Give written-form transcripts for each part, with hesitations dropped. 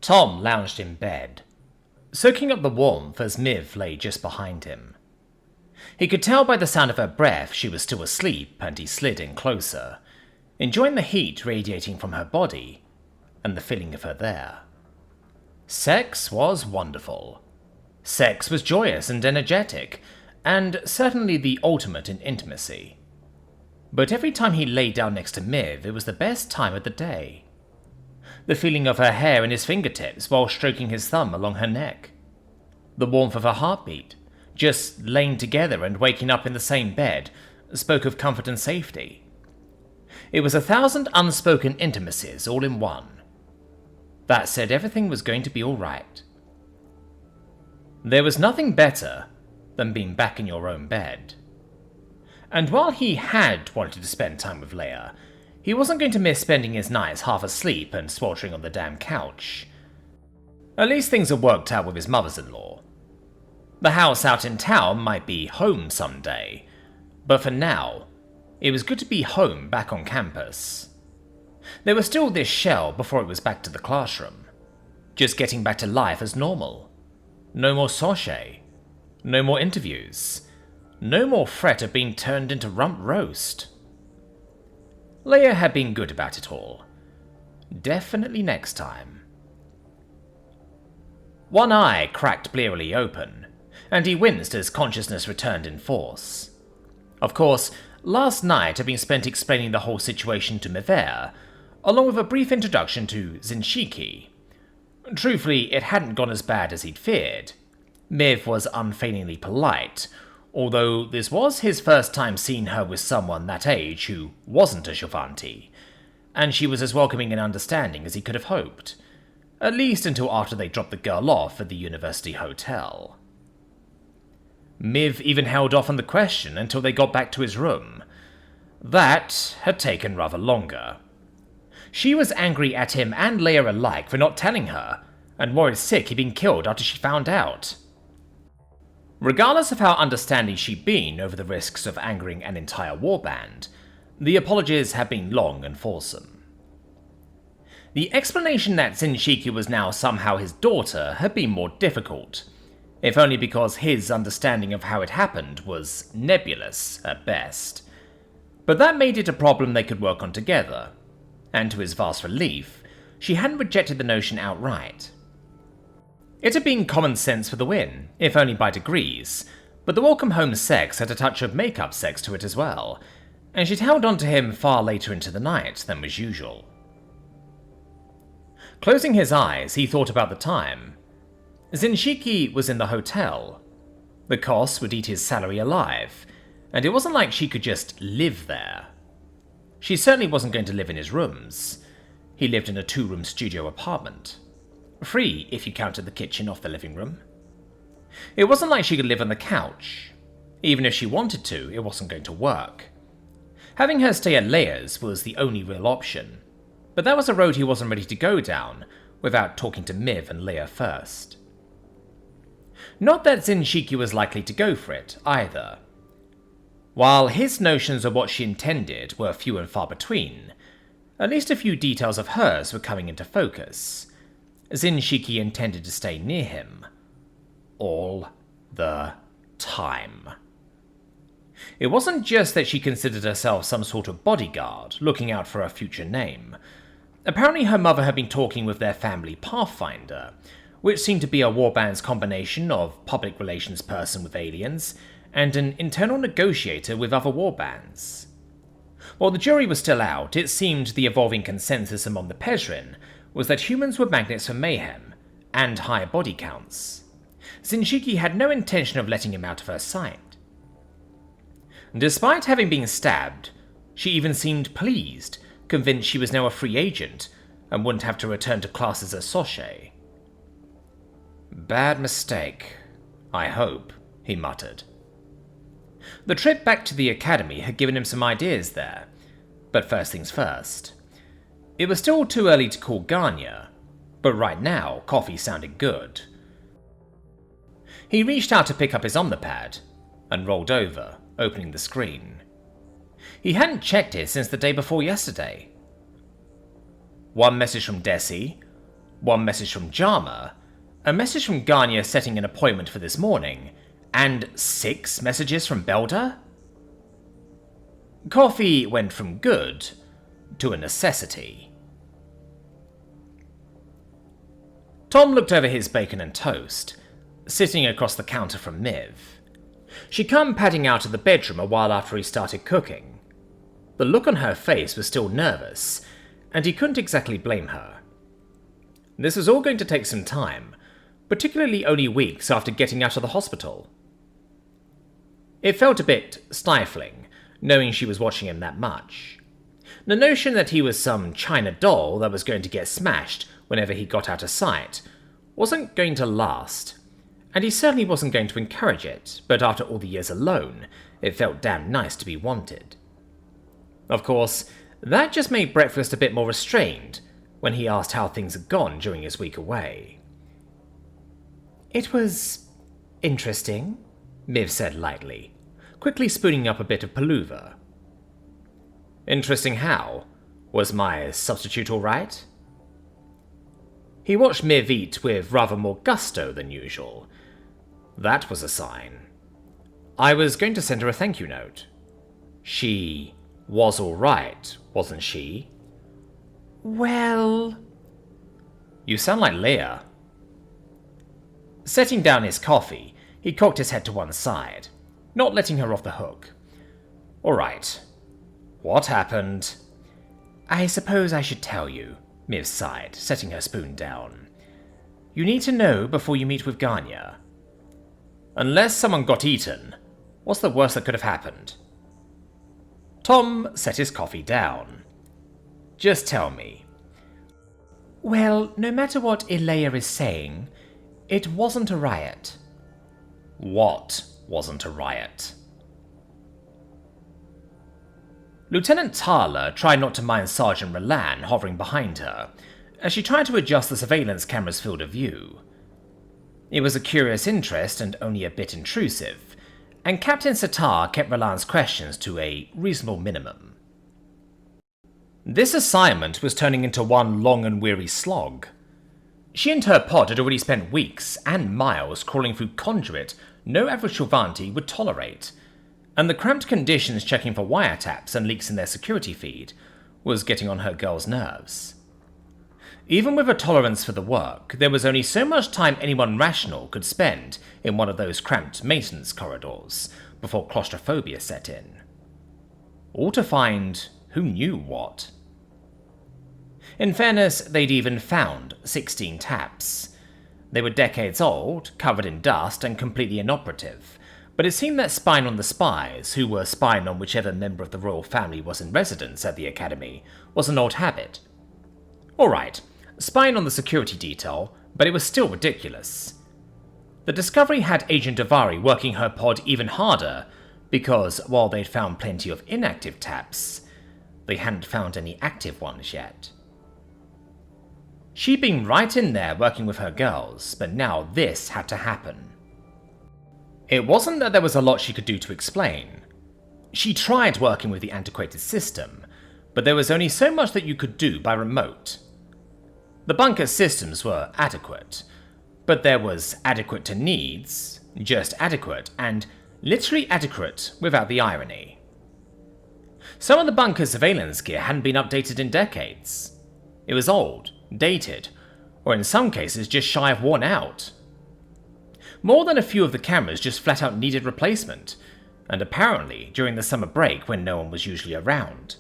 Tom lounged in bed, soaking up the warmth as Miv lay just behind him. He could tell by the sound of her breath she was still asleep, and he slid in closer, enjoying the heat radiating from her body and the feeling of her there. Sex was wonderful. Sex was joyous and energetic, and certainly the ultimate in intimacy. But every time he lay down next to Miv, it was the best time of the day. The feeling of her hair in his fingertips while stroking his thumb along her neck. The warmth of her heartbeat, just laying together and waking up in the same bed, spoke of comfort and safety. It was 1,000 unspoken intimacies all in one. That said everything was going to be all right. There was nothing better than being back in your own bed. And while he had wanted to spend time with Leia, he wasn't going to miss spending his nights half asleep and sweltering on the damn couch. At least things had worked out with his mothers-in-law. The house out in town might be home someday, but for now, it was good to be home back on campus. There was still this shell before it was back to the classroom, just getting back to life as normal. No more sachet, no more interviews, no more fret of being turned into rump roast. Leia had been good about it all. Definitely next time. One eye cracked blearily open, and he winced as consciousness returned in force. Of course, last night had been spent explaining the whole situation to Miver, along with a brief introduction to Zinshiki. Truthfully, it hadn't gone as bad as he'd feared. Miv was unfailingly polite, although this was his first time seeing her with someone that age who wasn't a Shovanti, and she was as welcoming and understanding as he could have hoped, at least until after they dropped the girl off at the university hotel. Miv even held off on the question until they got back to his room. That had taken rather longer. She was angry at him and Leia alike for not telling her, and worried sick he'd been killed after she found out. Regardless of how understanding she'd been over the risks of angering an entire warband, the apologies had been long and fulsome. The explanation that Zinshiki was now somehow his daughter had been more difficult, if only because his understanding of how it happened was nebulous at best. But that made it a problem they could work on together, and to his vast relief, she hadn't rejected the notion outright. It had been common sense for the win, if only by degrees, but the welcome home sex had a touch of make-up sex to it as well, and she'd held on to him far later into the night than was usual. Closing his eyes, he thought about the time. Zinshiki was in the hotel. The costs would eat his salary alive, and it wasn't like she could just live there. She certainly wasn't going to live in his rooms. He lived in a 2-room studio apartment. Free, if you counted the kitchen off the living room. It wasn't like she could live on the couch. Even if she wanted to, it wasn't going to work. Having her stay at Leia's was the only real option, but that was a road he wasn't ready to go down without talking to Miv and Leia first. Not that Zinshiki was likely to go for it, either. While his notions of what she intended were few and far between, at least a few details of hers were coming into focus. Zinshiki intended to stay near him. All the time. It wasn't just that she considered herself some sort of bodyguard, looking out for her future name. Apparently her mother had been talking with their family pathfinder, which seemed to be a warband's combination of public relations person with aliens and an internal negotiator with other warbands. While the jury was still out, it seemed the evolving consensus among the Pezrin was that humans were magnets for mayhem and high body counts. Zinshiki had no intention of letting him out of her sight. Despite having been stabbed, she even seemed pleased, convinced she was now a free agent and wouldn't have to return to class as a sachet. "Bad mistake, I hope," he muttered. The trip back to the academy had given him some ideas there, but first things first. It was still too early to call Ganya, but right now coffee sounded good. He reached out to pick up his Omnipad and rolled over, opening the screen. He hadn't checked it since the day before yesterday. One message from Desi, one message from Jama, a message from Garnier setting an appointment for this morning, and 6 messages from Belder? Coffee went from good to a necessity. Tom looked over his bacon and toast, sitting across the counter from Miv. She'd come padding out of the bedroom a while after he started cooking. The look on her face was still nervous, and he couldn't exactly blame her. This was all going to take some time, particularly only weeks after getting out of the hospital. It felt a bit stifling, knowing she was watching him that much. The notion that he was some China doll that was going to get smashed whenever he got out of sight wasn't going to last, and he certainly wasn't going to encourage it, but after all the years alone, it felt damn nice to be wanted. Of course, that just made breakfast a bit more restrained when he asked how things had gone during his week away. "It was interesting," Miv said lightly, quickly spooning up a bit of pullover. "Interesting how? Was my substitute all right?" He watched Miv eat with rather more gusto than usual. That was a sign. I was going to send her a thank you note. She was all right, wasn't she? "Well..." "You sound like Leia." Setting down his coffee, he cocked his head to one side, not letting her off the hook. "All right. What happened?" "I suppose I should tell you," Miv sighed, setting her spoon down. "You need to know before you meet with Garnier." "Unless someone got eaten, what's the worst that could have happened?" Tom set his coffee down. "Just tell me." "Well, no matter what Ilea is saying, it wasn't a riot." "What wasn't a riot?" Lieutenant Thaler tried not to mind Sergeant Relan hovering behind her, as she tried to adjust the surveillance camera's field of view. It was a curious interest and only a bit intrusive, and Captain Sitar kept Relan's questions to a reasonable minimum. This assignment was turning into one long and weary slog. She and her pod had already spent weeks and miles crawling through conduit no average Shulvanti would tolerate, and the cramped conditions checking for wiretaps and leaks in their security feed was getting on her girl's nerves. Even with a tolerance for the work, there was only so much time anyone rational could spend in one of those cramped maintenance corridors before claustrophobia set in. All to find who knew what. In fairness, they'd even found 16 taps. They were decades old, covered in dust, and completely inoperative, but it seemed that spying on the spies, who were spying on whichever member of the royal family was in residence at the academy, was an old habit. Alright, spying on the security detail, but it was still ridiculous. The discovery had Agent Davari working her pod even harder, because while they'd found plenty of inactive taps, they hadn't found any active ones yet. She'd been right in there working with her girls, but now this had to happen. It wasn't that there was a lot she could do to explain. She tried working with the antiquated system, but there was only so much that you could do by remote. The bunker systems were adequate, but there was adequate to needs, just adequate, and literally adequate without the irony. Some of the bunker's surveillance gear hadn't been updated in decades. It was old, dated, or in some cases just shy of worn out. More than a few of the cameras just flat out needed replacement, and apparently during the summer break when no one was usually around.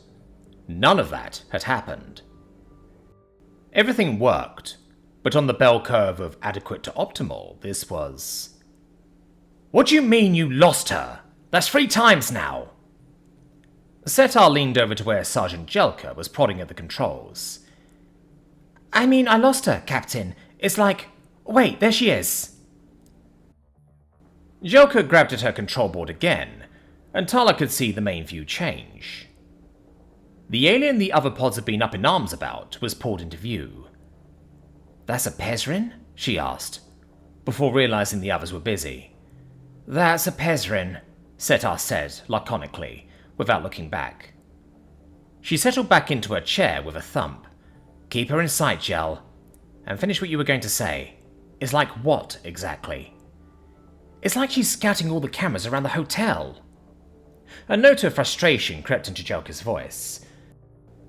None of that had happened. Everything worked, but on the bell curve of adequate to optimal, this was... "What do you mean you lost her? That's 3 times now!" Setar leaned over to where Sergeant Jelka was prodding at the controls. "I mean, I lost her, Captain. It's like... Wait, there she is." Jelka grabbed at her control board again, and Tala could see the main view change. The alien the other pods had been up in arms about was pulled into view. "That's a Pezrin?" she asked, before realizing the others were busy. "That's a Pezrin," Setar said laconically, without looking back. She settled back into her chair with a thump. "Keep her in sight, Jel." And finish what you were going to say. Is like what, exactly? It's like she's scouting all the cameras around the hotel. A note of frustration crept into Jelka's voice.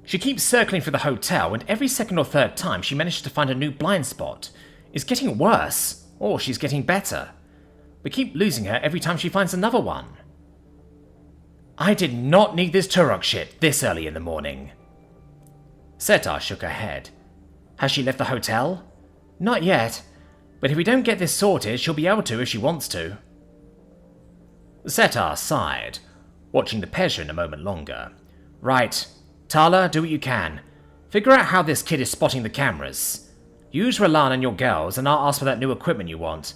She keeps circling through the hotel, and every second or third time she manages to find a new blind spot. It's getting worse, or she's getting better. We keep losing her every time she finds another one. I did not need this Turok shit this early in the morning. Setar shook her head. Has she left the hotel? Not yet, but if we don't get this sorted, she'll be able to if she wants to. Setar sighed, watching the Pezrin a moment longer. Right, Tala, do what you can. Figure out how this kid is spotting the cameras. Use Ralan and your girls, and I'll ask for that new equipment you want.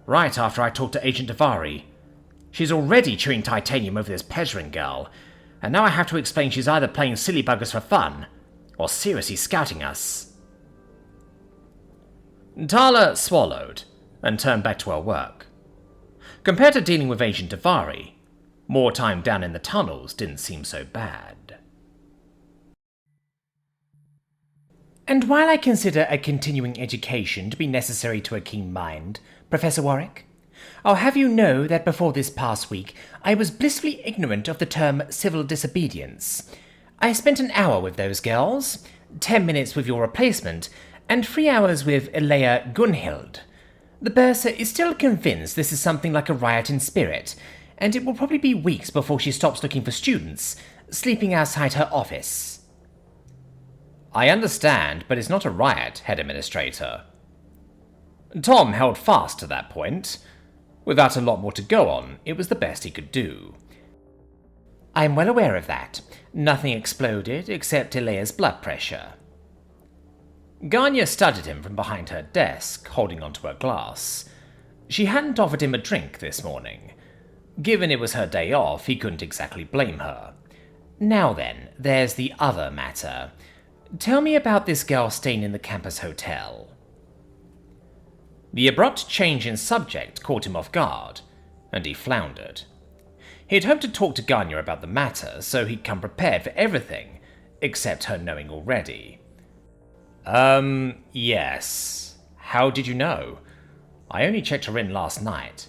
Right after I talk to Agent Davari. She's already chewing titanium over this Pezrin girl, and now I have to explain she's either playing silly buggers for fun, or seriously scouting us. Tala swallowed, and turned back to her work. Compared to dealing with Agent Davari, more time down in the tunnels didn't seem so bad. And while I consider a continuing education to be necessary to a keen mind, Professor Warwick, I'll have you know that before this past week I was blissfully ignorant of the term civil disobedience. I spent an hour with those girls, 10 minutes with your replacement, and 3 hours with Elea Gunhild. The bursar is still convinced this is something like a riot in spirit, and it will probably be weeks before she stops looking for students, sleeping outside her office. I understand, but it's not a riot, Head Administrator. Tom held fast to that point. Without a lot more to go on, it was the best he could do. I'm well aware of that. Nothing exploded except Elea's blood pressure. Ganya studied him from behind her desk, holding onto her glass. She hadn't offered him a drink this morning. Given it was her day off, he couldn't exactly blame her. Now then, there's the other matter. Tell me about this girl staying in the campus hotel. The abrupt change in subject caught him off guard, and he floundered. He'd hoped to talk to Ganya about the matter, so he'd come prepared for everything, except her knowing already. Yes. How did you know? I only checked her in last night.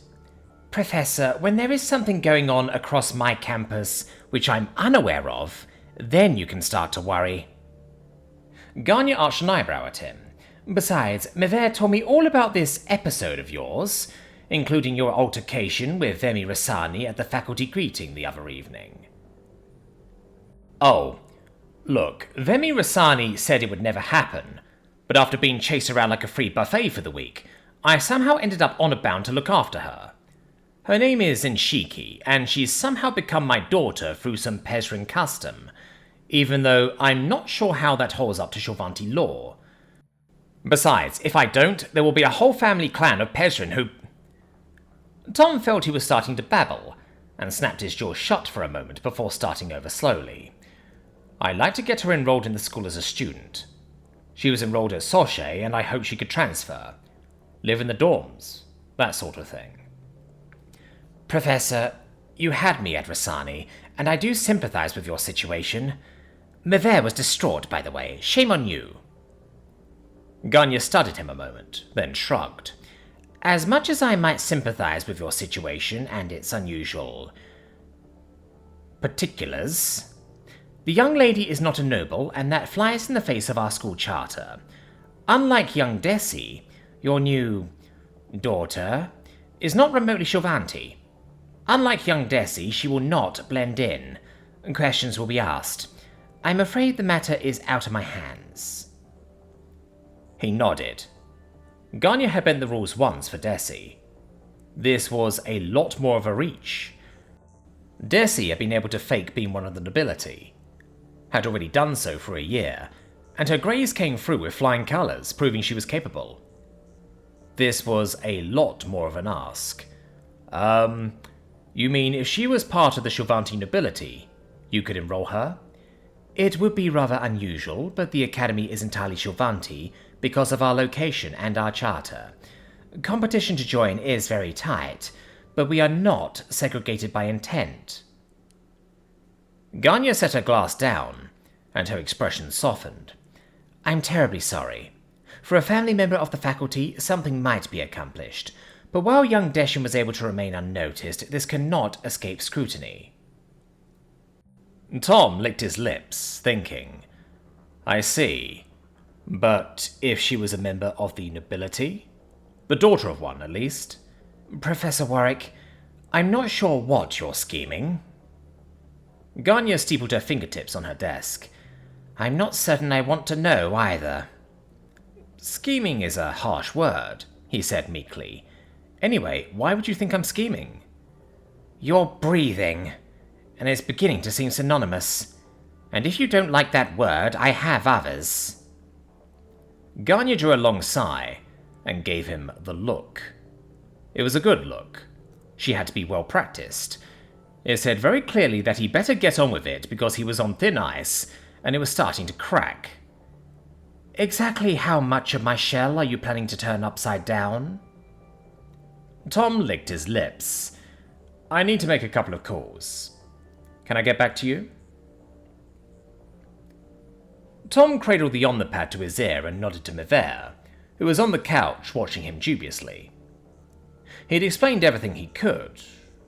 Professor, when there is something going on across my campus which I'm unaware of, then you can start to worry. Ganya arched an eyebrow at him. Besides, Mever told me all about this episode of yours, including your altercation with Vemi Rasani at the faculty greeting the other evening. Oh, look, Vemi Rasani said it would never happen, but after being chased around like a free buffet for the week, I somehow ended up honor bound to look after her. Her name is Nshiki, and she's somehow become my daughter through some Pezrin custom, even though I'm not sure how that holds up to Shulvanti law. Besides, if I don't, there will be a whole family clan of Pezrin who... Tom felt he was starting to babble, and snapped his jaw shut for a moment before starting over slowly. I'd like to get her enrolled in the school as a student. She was enrolled at Soche, and I hoped she could transfer. Live in the dorms, that sort of thing. Professor, you had me at Rasani, and I do sympathize with your situation. Mever was distraught, by the way. Shame on you. Ganya studied him a moment, then shrugged. As much as I might sympathize with your situation and its unusual particulars, the young lady is not a noble, and that flies in the face of our school charter. Unlike young Desi, your new daughter is not remotely Shulvanti. Unlike young Desi, she will not blend in. Questions will be asked. I'm afraid the matter is out of my hands. He nodded. Ganya had bent the rules once for Desi. This was a lot more of a reach. Desi had been able to fake being one of the nobility. Had already done so for a year, and her grays came through with flying colours, proving she was capable. This was a lot more of an ask. You mean if she was part of the Shulvanti nobility, you could enroll her? It would be rather unusual, but the academy is entirely Shulvanti because of our location and our charter. Competition to join is very tight, but we are not segregated by intent. Ganya set her glass down, and her expression softened. I'm terribly sorry. For a family member of the faculty, something might be accomplished, but while young Deshan was able to remain unnoticed, this cannot escape scrutiny. Tom licked his lips, thinking, I see. But if she was a member of the nobility? The daughter of one, at least. Professor Warwick, I'm not sure what you're scheming. Ganya steepled her fingertips on her desk. I'm not certain I want to know either. Scheming is a harsh word, he said meekly. Anyway, why would you think I'm scheming? You're breathing, and it's beginning to seem synonymous. And if you don't like that word, I have others. Ganya drew a long sigh and gave him the look. It was a good look. She had to be well practiced. It said very clearly that he better get on with it because he was on thin ice and it was starting to crack. Exactly how much of my shell are you planning to turn upside down? Tom licked his lips. I need to make a couple of calls. Can I get back to you? Tom cradled the omnipad to his ear and nodded to Mivere, who was on the couch watching him dubiously. He'd explained everything he could,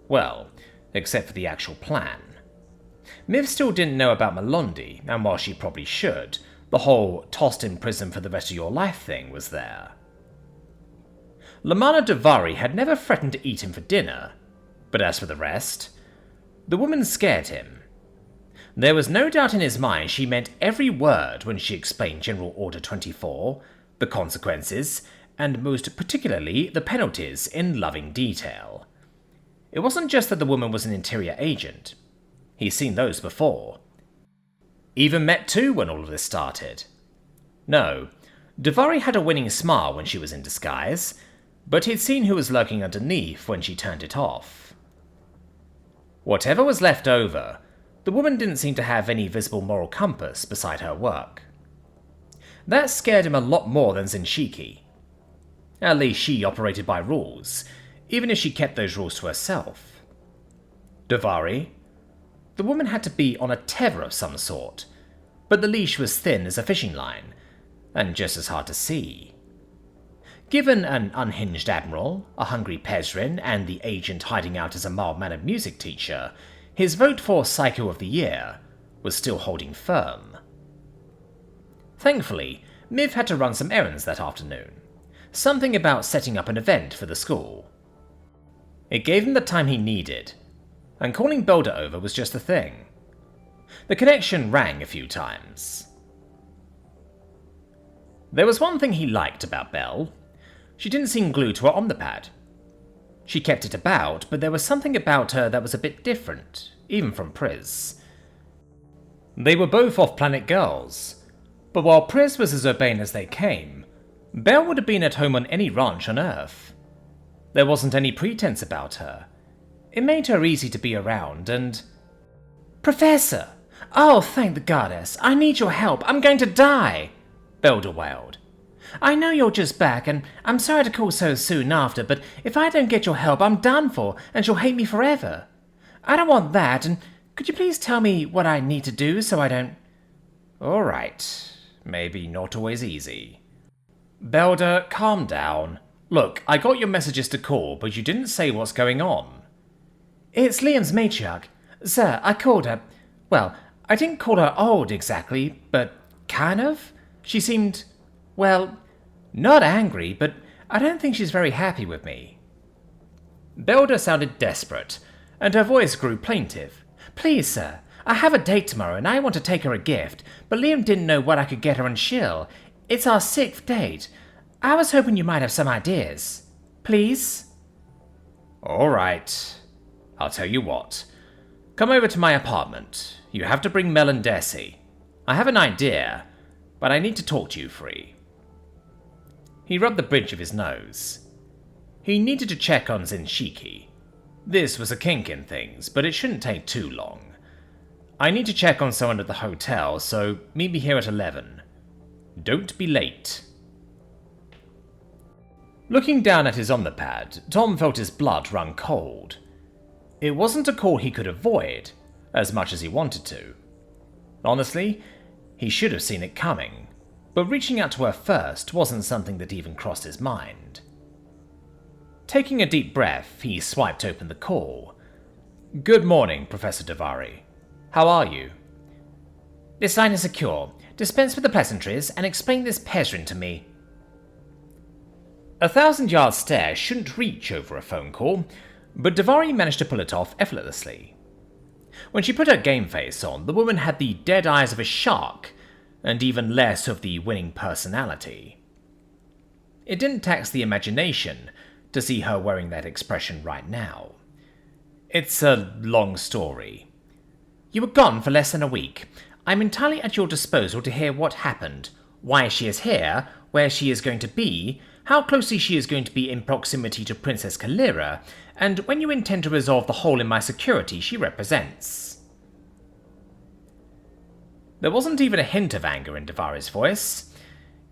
well, except for the actual plan. Miv still didn't know about Melondi, and while she probably should, the whole tossed in prison for the rest of your life thing was there. Lamana Davari had never threatened to eat him for dinner, but as for the rest, the woman scared him. There was no doubt in his mind she meant every word when she explained General Order 24, the consequences, and most particularly the penalties in loving detail. It wasn't just that the woman was an interior agent. He'd seen those before. Even met two when all of this started. No, Davari had a winning smile when she was in disguise, but he'd seen who was lurking underneath when she turned it off. Whatever was left over, the woman didn't seem to have any visible moral compass beside her work. That scared him a lot more than Zenshiki. At least she operated by rules, even if she kept those rules to herself. Davari? The woman had to be on a tether of some sort, but the leash was thin as a fishing line, and just as hard to see. Given an unhinged admiral, a hungry Pezrin, and the agent hiding out as a mild-mannered music teacher, his vote for Psycho of the Year was still holding firm. Thankfully, Miv had to run some errands that afternoon. Something about setting up an event for the school. It gave him the time he needed, and calling Belda over was just the thing. The connection rang a few times. There was one thing he liked about Belle. She didn't seem glued to her omnipad. She kept it about, but there was something about her that was a bit different, even from Priz. They were both off-planet girls, but while Priz was as urbane as they came, Belle would have been at home on any ranch on Earth. There wasn't any pretense about her. It made her easy to be around, and... Professor! Oh, thank the goddess! I need your help! I'm going to die! Belda wailed. I know you're just back, and I'm sorry to call so soon after, but if I don't get your help, I'm done for, and she'll hate me forever. I don't want that, and could you please tell me what I need to do so I don't... All right. Maybe not always easy. Belda, calm down. Look, I got your messages to call, but you didn't say what's going on. It's Liam's matriarch. Sir, I called her. Well, I didn't call her old exactly, but kind of. She seemed, well, not angry, but I don't think she's very happy with me. Belda sounded desperate, and her voice grew plaintive. Please, sir, I have a date tomorrow and I want to take her a gift, but Liam didn't know what I could get her and she'll. It's our 6th date. I was hoping you might have some ideas. Please? All right. I'll tell you what. Come over to my apartment. You have to bring Mel and Desi. I have an idea, but I need to talk to you free. He rubbed the bridge of his nose. He needed to check on Zenshiki. This was a kink in things, but it shouldn't take too long. I need to check on someone at the hotel, so meet me here at 11. Don't be late. Looking down at his omnipad, Tom felt his blood run cold. It wasn't a call he could avoid, as much as he wanted to. Honestly, he should have seen it coming. but reaching out to her first wasn't something that even crossed his mind. Taking a deep breath, he swiped open the call. "Good morning, Professor Davari. How are you?" "This line is secure. Dispense with the pleasantries and explain this Pezrin to me." 1,000-yard stare shouldn't reach over a phone call, but Davari managed to pull it off effortlessly. When she put her game face on, the woman had the dead eyes of a shark, and even less of the winning personality. It didn't tax the imagination to see her wearing that expression right now. It's a long story. "You were gone for less than a week. I'm entirely at your disposal to hear what happened, why she is here, where she is going to be, how closely she is going to be in proximity to Princess Kalira, and when you intend to resolve the hole in my security she represents." There wasn't even a hint of anger in Davari's voice.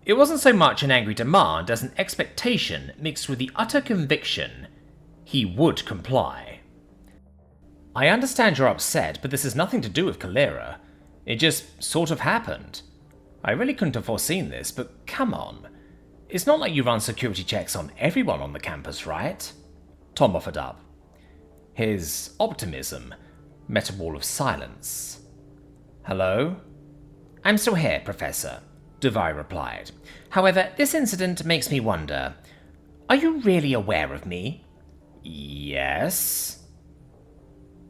It wasn't so much an angry demand as an expectation mixed with the utter conviction he would comply. "I understand you're upset, but this has nothing to do with Kalira. It just sort of happened. I really couldn't have foreseen this, but come on. It's not like you run security checks on everyone on the campus, right?" Tom offered up. His optimism met a wall of silence. "Hello?" "I'm still here, Professor," Davari replied. "However, this incident makes me wonder. Are you really aware of me?" "Yes."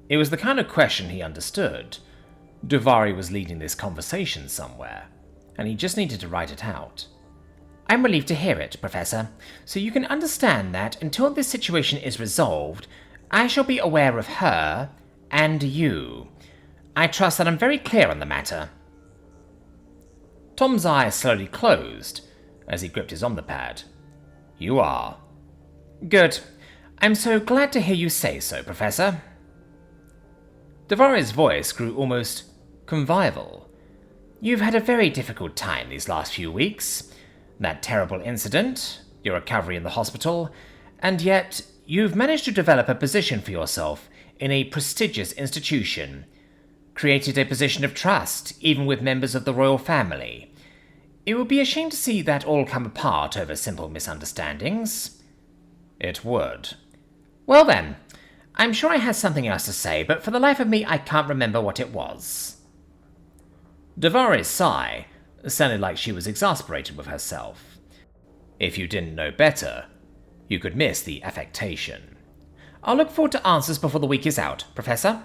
It was the kind of question he understood. Davari was leading this conversation somewhere, and he just needed to write it out. "I'm relieved to hear it, Professor, so you can understand that until this situation is resolved, I shall be aware of her and you. I trust that I'm very clear on the matter." Tom's eyes slowly closed as he gripped his omnipad. "You are." "Good. I'm so glad to hear you say so, Professor." Davari's voice grew almost convivial. "You've had a very difficult time these last few weeks. That terrible incident, your recovery in the hospital, and yet you've managed to develop a position for yourself in a prestigious institution, created a position of trust even with members of the royal family. It would be a shame to see that all come apart over simple misunderstandings." "It would." "Well then, I'm sure I had something else to say, but for the life of me I can't remember what it was." Davari's sigh sounded like she was exasperated with herself. If you didn't know better, you could miss the affectation. "I'll look forward to answers before the week is out, Professor."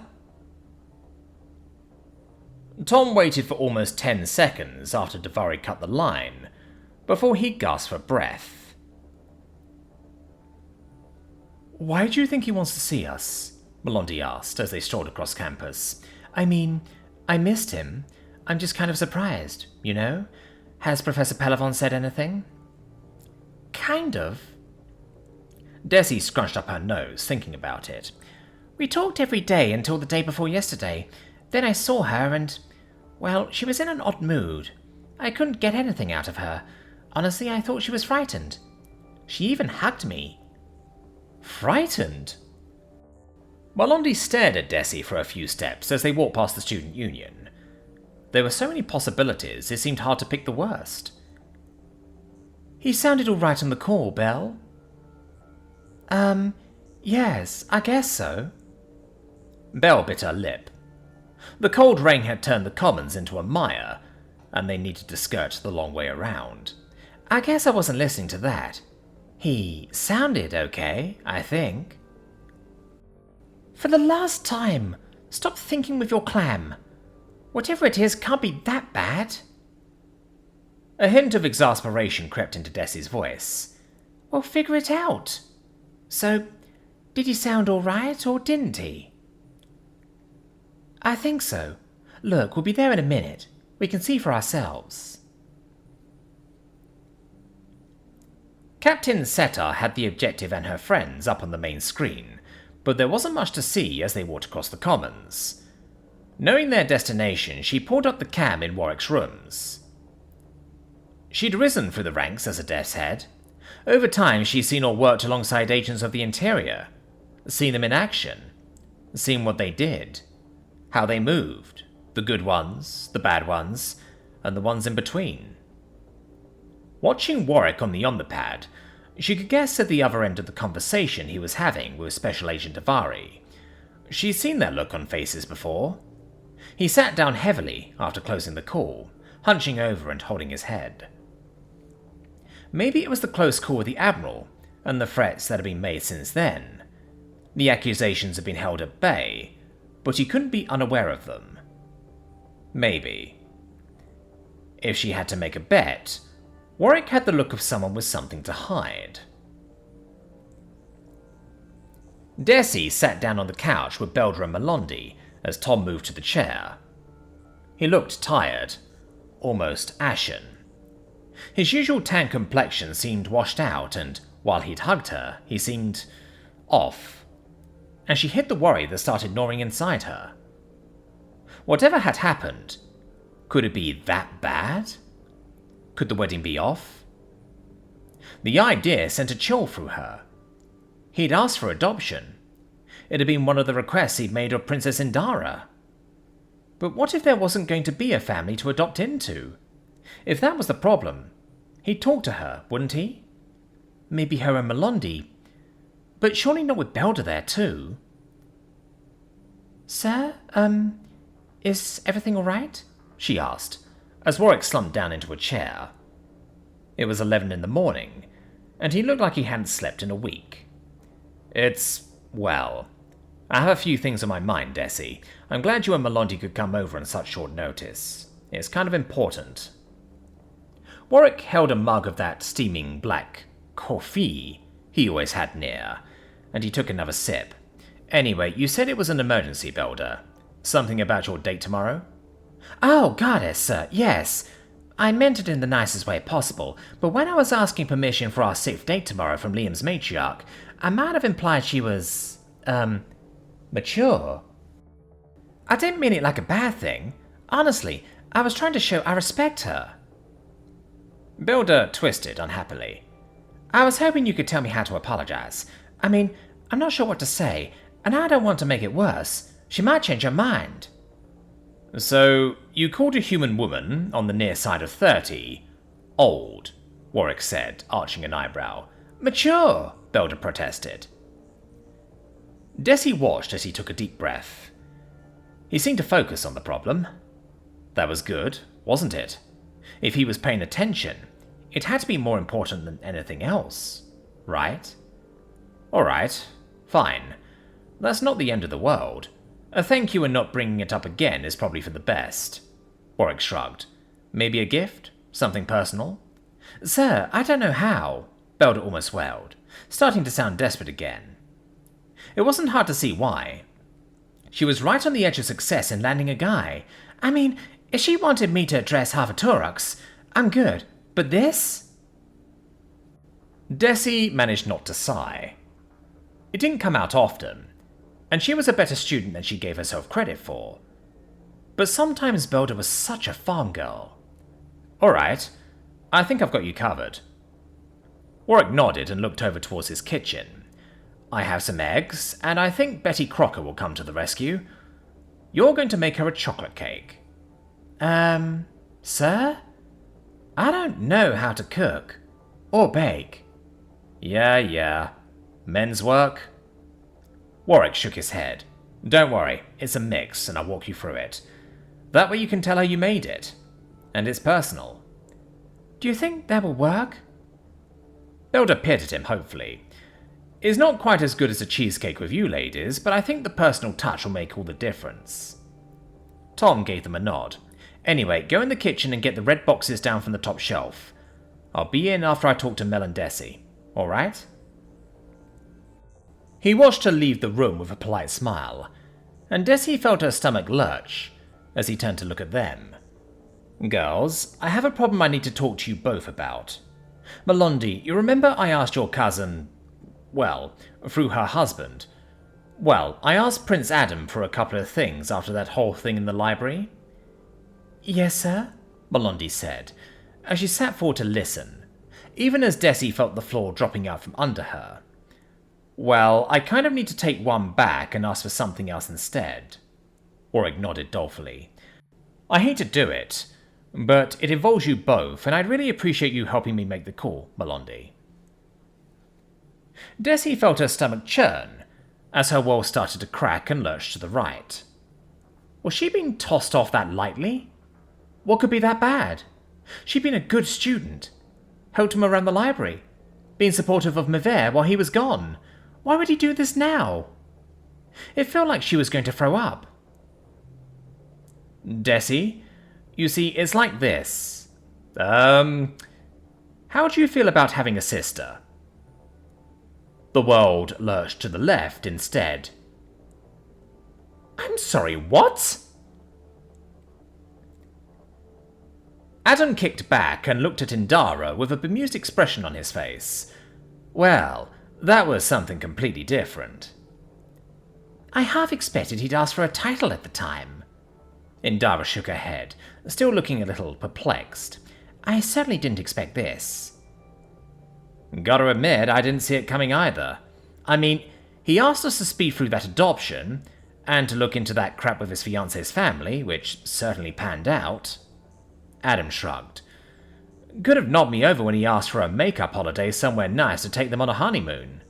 Tom waited for almost 10 seconds after Davari cut the line, before he gasped for breath. "Why do you think he wants to see us?" Melondi asked as they strolled across campus. "I mean, I missed him. I'm just kind of surprised, you know? Has Professor Pelavon said anything?" "Kind of." Desi scrunched up her nose, thinking about it. "We talked every day until the day before yesterday. Then I saw her and, well, she was in an odd mood. I couldn't get anything out of her. Honestly, I thought she was frightened. She even hugged me." "Frightened?" Melondi stared at Desi for a few steps as they walked past the student union. There were so many possibilities, it seemed hard to pick the worst. "He sounded all right on the call, Belle." Yes, I guess so." Belle bit her lip. The cold rain had turned the commons into a mire, and they needed to skirt the long way around. "I guess I wasn't listening to that. He sounded okay, I think." "For the last time, stop thinking with your clam. Whatever it is can't be that bad." A hint of exasperation crept into Desi's voice. "Well, figure it out. So, did he sound all right, or didn't he?" "I think so. Look, we'll be there in a minute. We can see for ourselves." Captain Setter had the objective and her friends up on the main screen, but there wasn't much to see as they walked across the commons. Knowing their destination, she pulled up the cam in Warwick's rooms. She'd risen through the ranks as a death's head. Over time, she'd seen or worked alongside agents of the interior, seen them in action, seen what they did, how they moved, the good ones, the bad ones, and the ones in between. Watching Warwick on the Omnipad, she could guess at the other end of the conversation he was having with Special Agent Avari. She'd seen that look on faces before. He sat down heavily after closing the call, hunching over and holding his head. Maybe it was the close call with the Admiral and the threats that had been made since then. The accusations had been held at bay, but he couldn't be unaware of them. Maybe. If she had to make a bet, Warwick had the look of someone with something to hide. Desi sat down on the couch with Belder and Melondi as Tom moved to the chair. He looked tired, almost ashen. His usual tan complexion seemed washed out, and while he'd hugged her, he seemed off. And she hid the worry that started gnawing inside her. Whatever had happened, could it be that bad? Could the wedding be off? The idea sent a chill through her. He'd asked for adoption. It had been one of the requests he'd made of Princess Indara. But what if there wasn't going to be a family to adopt into? If that was the problem, he'd talk to her, wouldn't he? Maybe her and Melondi. But surely not with Belder there too. Sir, is everything all right? She asked, as Warwick slumped down into a chair. It was 11 in the morning, and he looked like he hadn't slept in a week. Well, I have a few things on my mind, Desi. I'm glad you and Melondi could come over on such short notice. It's kind of important. Warwick held a mug of that steaming black coffee he always had near, and he took another sip. Anyway, you said it was an emergency, Belder. Something about your date tomorrow? Oh, goddess, yes. I meant it in the nicest way possible, but when I was asking permission for our safe date tomorrow from Liam's matriarch, I might have implied she was, mature. I didn't mean it like a bad thing. Honestly, I was trying to show I respect her. Belder twisted unhappily. I was hoping you could tell me how to apologize. I mean, I'm not sure what to say, and I don't want to make it worse. She might change her mind. So, you called a human woman, on the near side of 30, old, Warwick said, arching an eyebrow. Mature, Belder protested. Desi watched as he took a deep breath. He seemed to focus on the problem. That was good, wasn't it? If he was paying attention, it had to be more important than anything else, right? Alright, fine. That's not the end of the world. A thank you and not bringing it up again is probably for the best. Warwick shrugged. Maybe a gift? Something personal? Sir, I don't know how, Belder almost wailed, starting to sound desperate again. It wasn't hard to see why. She was right on the edge of success in landing a guy. I mean, if she wanted me to dress half a Torux, I'm good. But this? Desi managed not to sigh. It didn't come out often, and she was a better student than she gave herself credit for. But sometimes Belder was such a farm girl. Alright, I think I've got you covered. Warwick nodded and looked over towards his kitchen. I have some eggs, and I think Betty Crocker will come to the rescue. You're going to make her a chocolate cake. Sir? I don't know how to cook. Or bake. Yeah. Men's work? Warwick shook his head. Don't worry, it's a mix, and I'll walk you through it. That way you can tell her you made it. And it's personal. Do you think that will work? Belder peered at him hopefully. It's not quite as good as a cheesecake with you ladies, but I think the personal touch will make all the difference. Tom gave them a nod. Anyway, go in the kitchen and get the red boxes down from the top shelf. I'll be in after I talk to Mel and Desi. Alright? He watched her leave the room with a polite smile, and Desi felt her stomach lurch as he turned to look at them. Girls, I have a problem I need to talk to you both about. Melondi, you remember I asked your cousin, well, through her husband. Well, I asked Prince Adam for a couple of things after that whole thing in the library. Yes, sir, Melondi said, as she sat forward to listen, even as Desi felt the floor dropping out from under her. Well, I kind of need to take one back and ask for something else instead. Warwick nodded dolefully. I hate to do it, But it involves you both, and I'd really appreciate you helping me make the call, Melondi. Desi felt her stomach churn as her wall started to crack and lurch to the right. Was she being tossed off that lightly? What could be that bad? She'd been a good student, helped him around the library, been supportive of Mevere while he was gone. Why would he do this now? It felt like she was going to throw up. Desi, you see, it's like this. How do you feel about having a sister? The world lurched to the left instead. I'm sorry, what? Adam kicked back and looked at Indara with a bemused expression on his face. Well, that was something completely different. I half expected he'd ask for a title at the time. Indara shook her head, still looking a little perplexed. I certainly didn't expect this. Gotta admit, I didn't see it coming either. I mean, he asked us to speed through that adoption, and to look into that crap with his fiance's family, which certainly panned out. Adam shrugged. Could have knocked me over when he asked for a makeup holiday somewhere nice to take them on a honeymoon.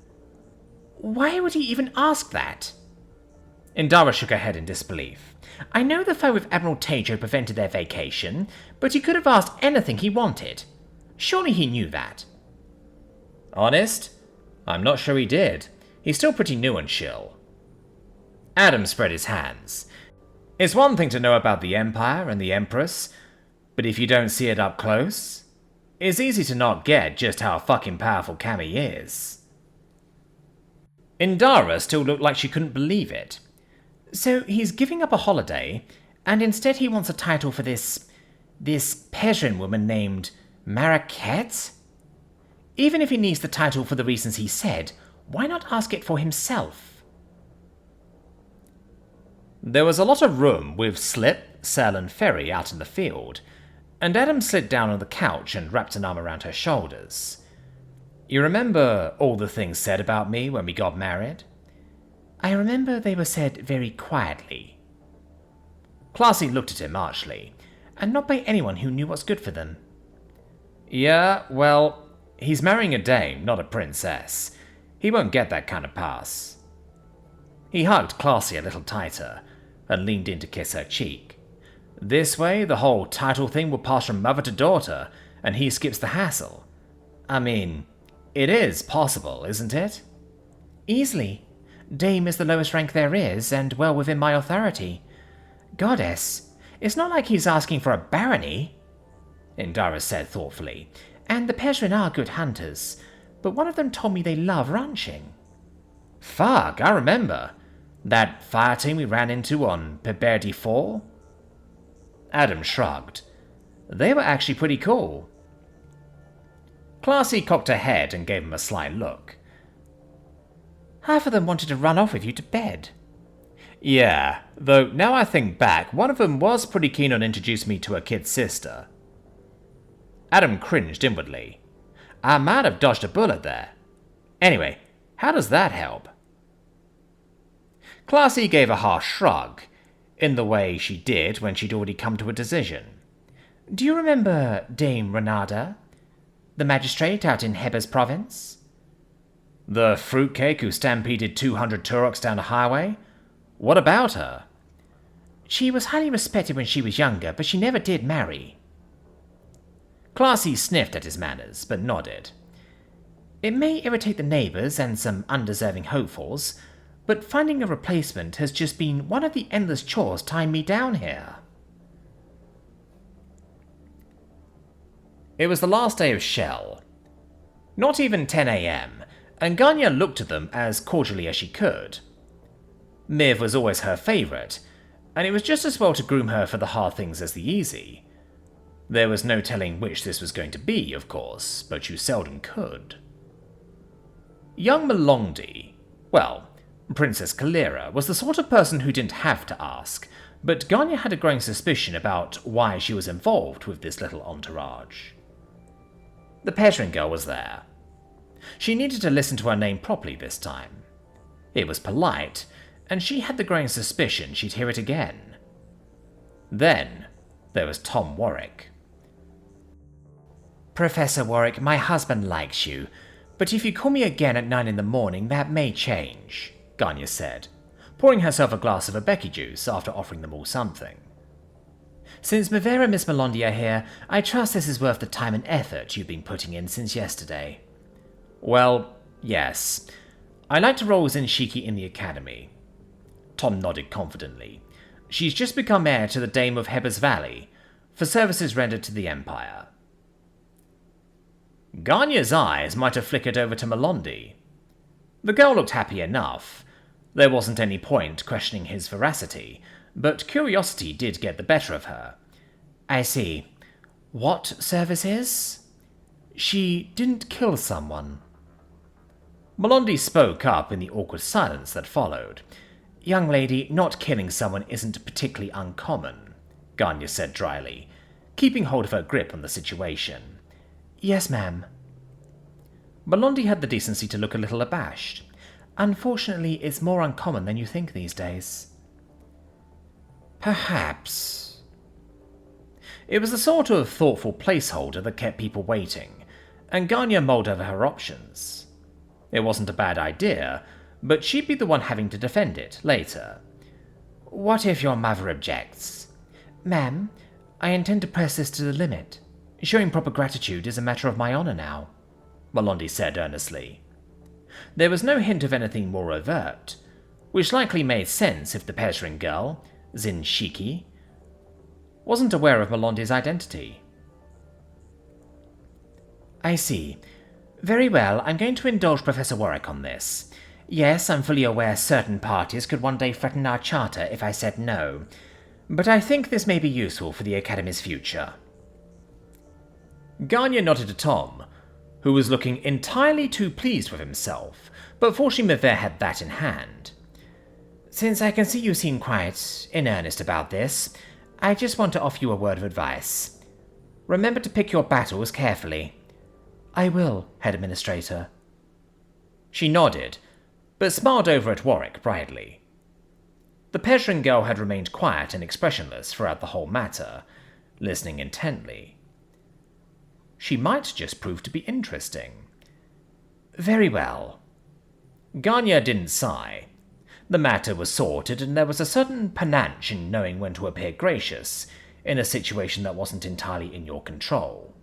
Why would he even ask that? Indara shook her head in disbelief. I know the fight with Admiral Tejo prevented their vacation, but he could have asked anything he wanted. Surely he knew that. Honest? I'm not sure he did. He's still pretty new and chill. Adam spread his hands. It's one thing to know about the Empire and the Empress, but if you don't see it up close, it's easy to not get just how fucking powerful Cammy is. Indara still looked like she couldn't believe it. So he's giving up a holiday, and instead he wants a title for this Persian woman named Maraket? Even if he needs the title for the reasons he said, why not ask it for himself? There was a lot of room with Slip, Sel, and Ferry out in the field, and Adam slid down on the couch and wrapped an arm around her shoulders. You remember all the things said about me when we got married? I remember they were said very quietly. Classy looked at him archly, and not by anyone who knew what's good for them. Yeah, well, he's marrying a dame, not a princess. He won't get that kind of pass. He hugged Classy a little tighter, and leaned in to kiss her cheek. This way, the whole title thing will pass from mother to daughter, and he skips the hassle. I mean, it is possible, isn't it? Easily. Dame is the lowest rank there is, and well within my authority. Goddess, it's not like he's asking for a barony, Indara said thoughtfully, and the Pezrin are good hunters, but one of them told me they love ranching. Fuck, I remember. That fire team we ran into on Peberdi 4? Adam shrugged. They were actually pretty cool. Classy cocked her head and gave him a sly look. Half of them wanted to run off with you to bed. Yeah, though now I think back, one of them was pretty keen on introducing me to her kid sister. Adam cringed inwardly. I might have dodged a bullet there. Anyway, how does that help? Classy gave a harsh shrug, in the way she did when she'd already come to a decision. Do you remember Dame Renada, the magistrate out in Heber's province? The fruitcake who stampeded 200 Turoks down a highway? What about her? She was highly respected when she was younger, but she never did marry. Classy sniffed at his manners, but nodded. It may irritate the neighbours and some undeserving hopefuls, but finding a replacement has just been one of the endless chores tying me down here. It was the last day of Shell. Not even 10 a.m., and Ganya looked at them as cordially as she could. Miv was always her favourite, and it was just as well to groom her for the hard things as the easy. There was no telling which this was going to be, of course, but you seldom could. Young Melondi, well, Princess Kalira, was the sort of person who didn't have to ask, but Ganya had a growing suspicion about why she was involved with this little entourage. The Pezrin girl was there. She needed to listen to her name properly this time. It was polite, and she had the growing suspicion she'd hear it again. Then there was Tom Warwick. Professor Warwick, my husband likes you, but if you call me again at 9 in the morning, that may change, Ganya said, pouring herself a glass of Abeki juice after offering them all something. Since Mavera and Miss Melondi are here, I trust this is worth the time and effort you've been putting in since yesterday. Well, yes. I like to roll Zinshiki in the academy. Tom nodded confidently. She's just become heir to the Dame of Heber's Valley, for services rendered to the Empire. Ganya's eyes might have flickered over to Melondi. The girl looked happy enough. There wasn't any point questioning his veracity, but curiosity did get the better of her. I see. What services? She didn't kill someone. Melondi spoke up in the awkward silence that followed. Young lady, not killing someone isn't particularly uncommon, Ganya said dryly, keeping hold of her grip on the situation. Yes, ma'am. Melondi had the decency to look a little abashed. Unfortunately, it's more uncommon than you think these days. Perhaps. It was the sort of thoughtful placeholder that kept people waiting, and Ganya mulled over her options. It wasn't a bad idea, but she'd be the one having to defend it later. What if your mother objects? Ma'am, I intend to press this to the limit. Showing proper gratitude is a matter of my honor now, Melondi said earnestly. There was no hint of anything more overt, which likely made sense if the Pezrin girl, Zinshiki, wasn't aware of Melondi's identity. I see. Very well, I'm going to indulge Professor Warwick on this. Yes, I'm fully aware certain parties could one day threaten our charter if I said no, but I think this may be useful for the Academy's future. Ganya nodded to Tom, who was looking entirely too pleased with himself, but fortunately Mavere had that in hand. Since I can see you seem quite in earnest about this, I just want to offer you a word of advice. Remember to pick your battles carefully. I will, Head Administrator. She nodded, but smiled over at Warwick brightly. The Pezrin girl had remained quiet and expressionless throughout the whole matter, listening intently. She might just prove to be interesting. Very well. Ganya didn't sigh. The matter was sorted, and there was a certain panache in knowing when to appear gracious in a situation that wasn't entirely in your control.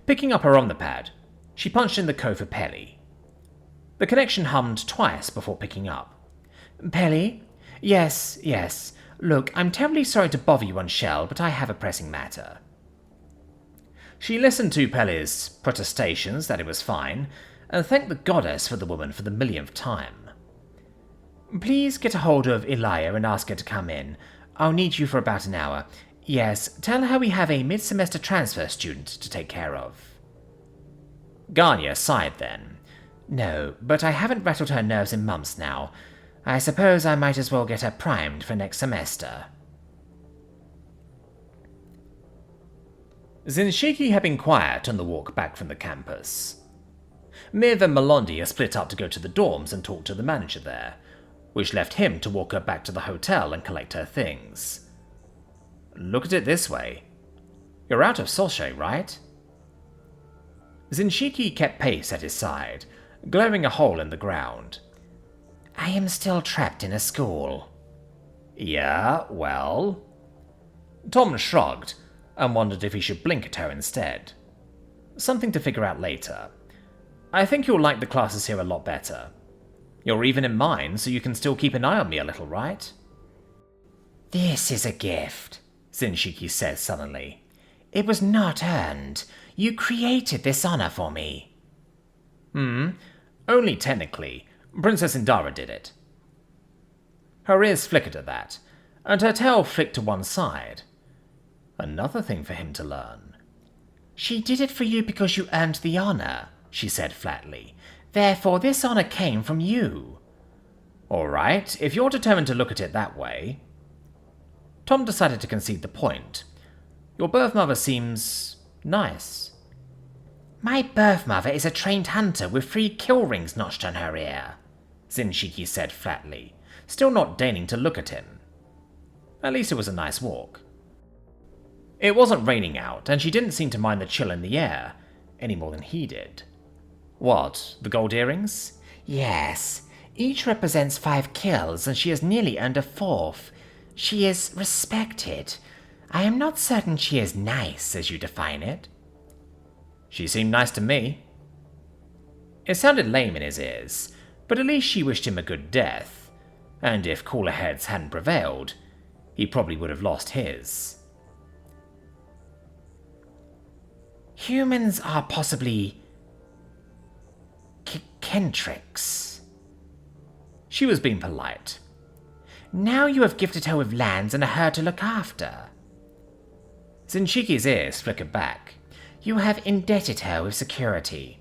Picking up her omnipad, she punched in the code for Pelly. The connection hummed twice before picking up. Pelly? Yes. Look, I'm terribly sorry to bother you on Shell, but I have a pressing matter. She listened to Pelly's protestations that it was fine, and thanked the goddess for the woman for the millionth time. Please get a hold of Elia and ask her to come in. I'll need you for about an hour. Yes, tell her we have a mid-semester transfer student to take care of. Ganya sighed then. No, but I haven't rattled her nerves in months now. I suppose I might as well get her primed for next semester. Zinshiki had been quiet on the walk back from the campus. Miv and Melondi had split up to go to the dorms and talk to the manager there, which left him to walk her back to the hotel and collect her things. Look at it this way. You're out of Solshe, right? Zinshiki kept pace at his side, glaring a hole in the ground. I am still trapped in a school. Yeah, well? Tom shrugged and wondered if he should blink at her instead. Something to figure out later. I think you'll like the classes here a lot better. You're even in mine, so you can still keep an eye on me a little, right? This is a gift, Zinshiki said sullenly. It was not earned. You created this honor for me. Only technically. Princess Indara did it. Her ears flickered at that, and her tail flicked to one side. Another thing for him to learn. She did it for you because you earned the honor, she said flatly. Therefore, this honor came from you. All right, if you're determined to look at it that way. Tom decided to concede the point. Your birth mother seems nice. My birth mother is a trained hunter with 3 kill rings notched on her ear, Zinshiki said flatly, still not deigning to look at him. At least it was a nice walk. It wasn't raining out, and she didn't seem to mind the chill in the air, any more than he did. What, the gold earrings? Yes. Each represents 5 kills, and she has nearly earned a 4th. She is respected. I am not certain she is nice, as you define it. She seemed nice to me. It sounded lame in his ears, but at least she wished him a good death, and if cooler heads hadn't prevailed, he probably would have lost his. Humans are possibly Kentrix. She was being polite. Now you have gifted her with lands and a herd to look after. Zinshiki's ears flickered back. You have indebted her with security.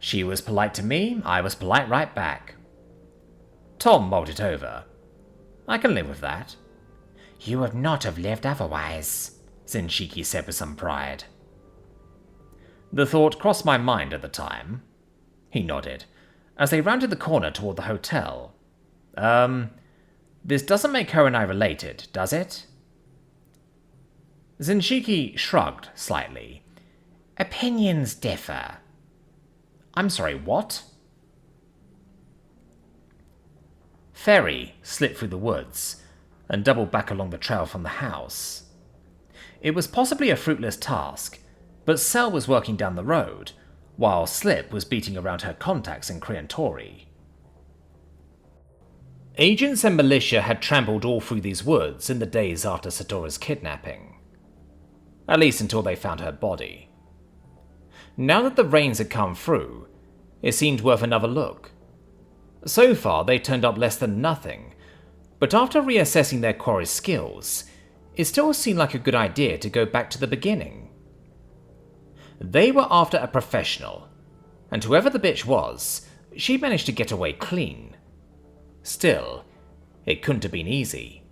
She was polite to me, I was polite right back. Tom mulled it over. I can live with that. You would not have lived otherwise, Zinshiki said with some pride. The thought crossed my mind at the time. He nodded, as they rounded the corner toward the hotel. This doesn't make her and I related, does it? Zinshiki shrugged slightly. Opinions differ. I'm sorry, what? Ferry slipped through the woods and doubled back along the trail from the house. It was possibly a fruitless task, but Cell was working down the road, while Slip was beating around her contacts in Kriantori. Agents and militia had trampled all through these woods in the days after Satora's kidnapping. At least until they found her body. Now that the rains had come through, it seemed worth another look. So far, they turned up less than nothing, but after reassessing their quarry's skills, it still seemed like a good idea to go back to the beginning. They were after a professional, and whoever the bitch was, she managed to get away clean. Still, it couldn't have been easy.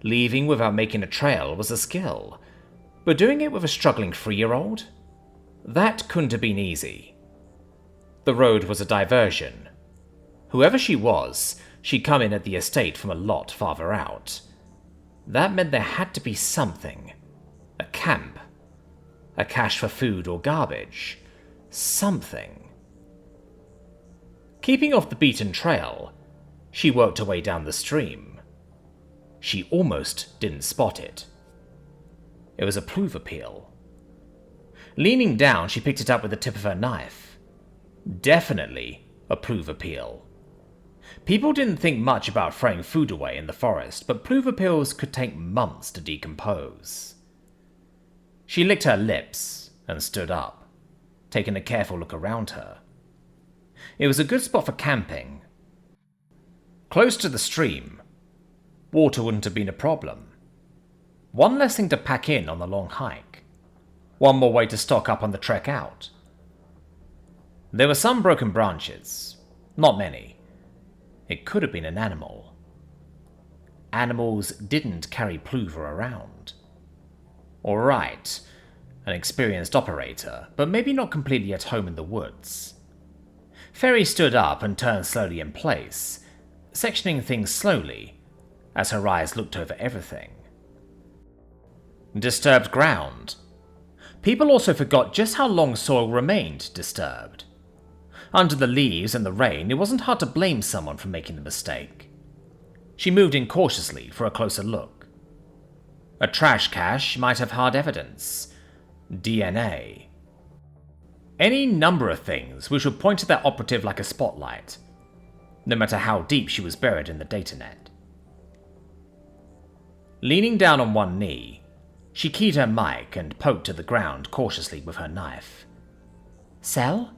Leaving without making a trail was a skill, but doing it with a struggling 3-year-old? That couldn't have been easy. The road was a diversion. Whoever she was, she'd come in at the estate from a lot farther out. That meant there had to be something. A camp. A cache for food or garbage. Something. Keeping off the beaten trail, she worked her way down the stream. She almost didn't spot it. It was a plover peel. Leaning down, she picked it up with the tip of her knife. Definitely a plover peel. People didn't think much about throwing food away in the forest, but plover peels could take months to decompose. She licked her lips and stood up, taking a careful look around her. It was a good spot for camping. Close to the stream, water wouldn't have been a problem. One less thing to pack in on the long hike. One more way to stock up on the trek out. There were some broken branches, not many. It could have been an animal. Animals didn't carry plover around. Alright, an experienced operator, but maybe not completely at home in the woods. Ferry stood up and turned slowly in place, sectioning things slowly, as her eyes looked over everything. Disturbed ground. People also forgot just how long soil remained disturbed. Under the leaves and the rain, it wasn't hard to blame someone for making the mistake. She moved in cautiously for a closer look. A trash cache might have hard evidence. DNA. Any number of things which would point to that operative like a spotlight, no matter how deep she was buried in the datanet. Leaning down on one knee, she keyed her mic and poked at the ground cautiously with her knife. Cell?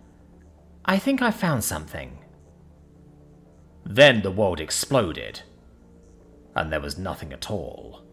I think I found something. Then the world exploded, and there was nothing at all.